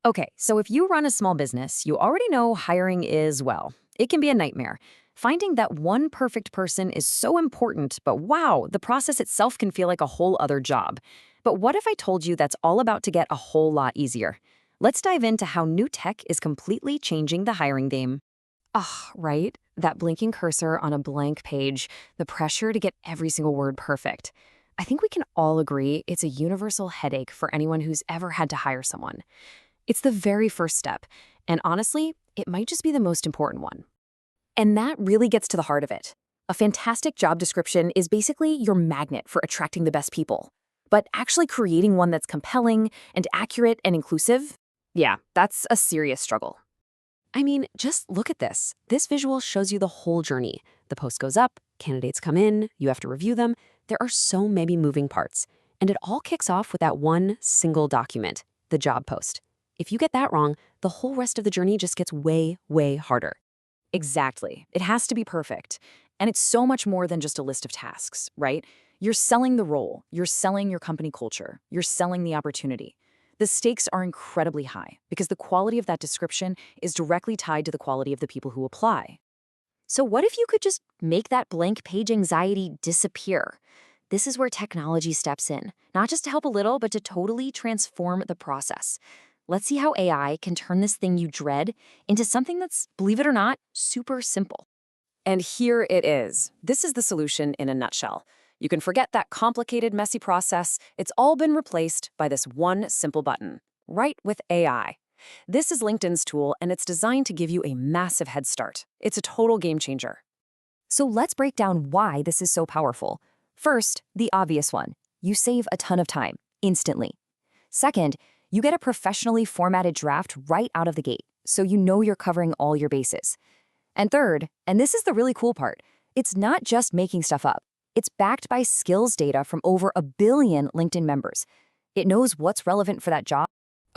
Okay, so if you run a small business, you already know hiring is, well, it can be a nightmare. Finding that one perfect person is so important, but wow, the process itself can feel like a whole other job. But what if I told you that's all about to get a whole lot easier? Let's dive into how new tech is completely changing the hiring game. Ah, right? That blinking cursor on a blank page, the pressure to get every single word perfect. I think we can all agree it's a universal headache for anyone who's ever had to hire someone. It's the very first step, and honestly, it might just be the most important one. And that really gets to the heart of it. A fantastic job description is basically your magnet for attracting the best people. But actually creating one that's compelling and accurate and inclusive, yeah, that's a serious struggle. I mean, just look at this. This visual shows you the whole journey. The post goes up, candidates come in, you have to review them. There are so many moving parts. And it all kicks off with that one single document, the job post. If you get that wrong, the whole rest of the journey just gets way, way harder. Exactly. It has to be perfect. And it's so much more than just a list of tasks, right? You're selling the role, you're selling your company culture, you're selling the opportunity. The stakes are incredibly high because the quality of that description is directly tied to the quality of the people who apply. So what if you could just make that blank page anxiety disappear? This is where technology steps in, not just to help a little, but to totally transform the process. Let's see how AI can turn this thing you dread into something that's, believe it or not, super simple. And here it is. This is the solution in a nutshell. You can forget that complicated, messy process. It's all been replaced by this one simple button, right with AI. This is LinkedIn's tool, and it's designed to give you a massive head start. It's a total game changer. So let's break down why this is so powerful. First, the obvious one. You save a ton of time, instantly. Second, you get a professionally formatted draft right out of the gate, so you know you're covering all your bases. And third, and this is the really cool part, it's not just making stuff up. It's backed by skills data from over 1 billion LinkedIn members. It knows what's relevant for that job.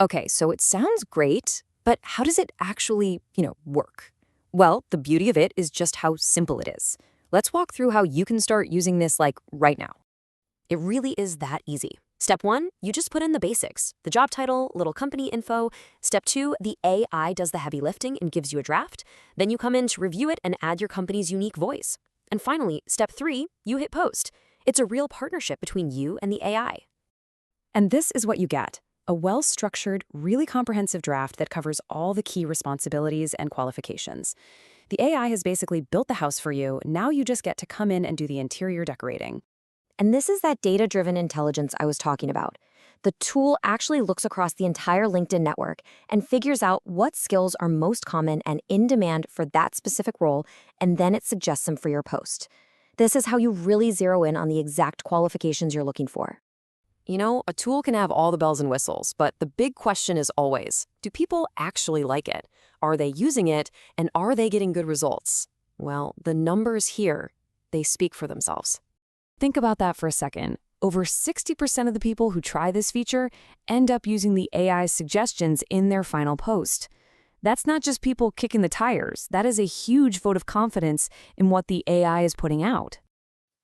Okay, so it sounds great, but how does it actually, work? Well, the beauty of it is just how simple it is. Let's walk through how you can start using this right now. It really is that easy. Step 1, you just put in the basics. The job title, little company info. Step 2, the AI does the heavy lifting and gives you a draft. Then you come in to review it and add your company's unique voice. And finally, step 3, you hit post. It's a real partnership between you and the AI. And this is what you get: a well-structured, really comprehensive draft that covers all the key responsibilities and qualifications. The AI has basically built the house for you. Now you just get to come in and do the interior decorating. And this is that data-driven intelligence I was talking about. The tool actually looks across the entire LinkedIn network and figures out what skills are most common and in demand for that specific role, and then it suggests them for your post. This is how you really zero in on the exact qualifications you're looking for. You know, a tool can have all the bells and whistles, but the big question is always, do people actually like it? Are they using it, and are they getting good results? Well, the numbers here, they speak for themselves. Think about that for a second. Over 60% of the people who try this feature end up using the AI's suggestions in their final post. That's not just people kicking the tires. That is a huge vote of confidence in what the AI is putting out.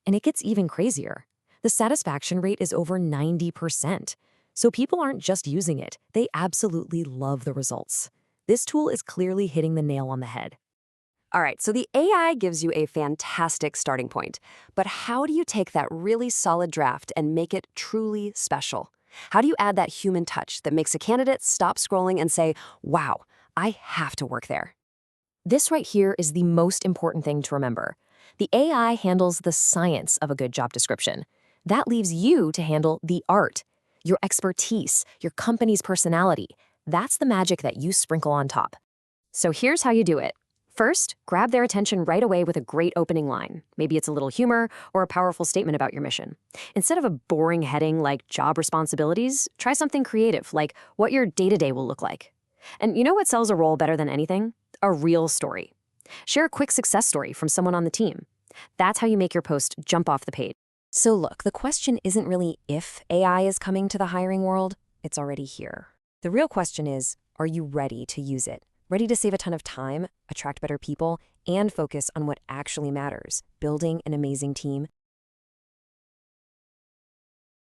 And it gets even crazier. The satisfaction rate is over 90%. So people aren't just using it, they absolutely love the results. This tool is clearly hitting the nail on the head. All right, so the AI gives you a fantastic starting point. But how do you take that really solid draft and make it truly special? How do you add that human touch that makes a candidate stop scrolling and say, wow, I have to work there? This right here is the most important thing to remember. The AI handles the science of a good job description. That leaves you to handle the art, your expertise, your company's personality. That's the magic that you sprinkle on top. So here's how you do it. First, grab their attention right away with a great opening line. Maybe it's a little humor or a powerful statement about your mission. Instead of a boring heading like job responsibilities, try something creative like what your day-to-day will look like. And you know what sells a role better than anything? A real story. Share a quick success story from someone on the team. That's how you make your post jump off the page. So look, the question isn't really if AI is coming to the hiring world, it's already here. The real question is, are you ready to use it? Ready to save a ton of time, attract better people, and focus on what actually matters, building an amazing team?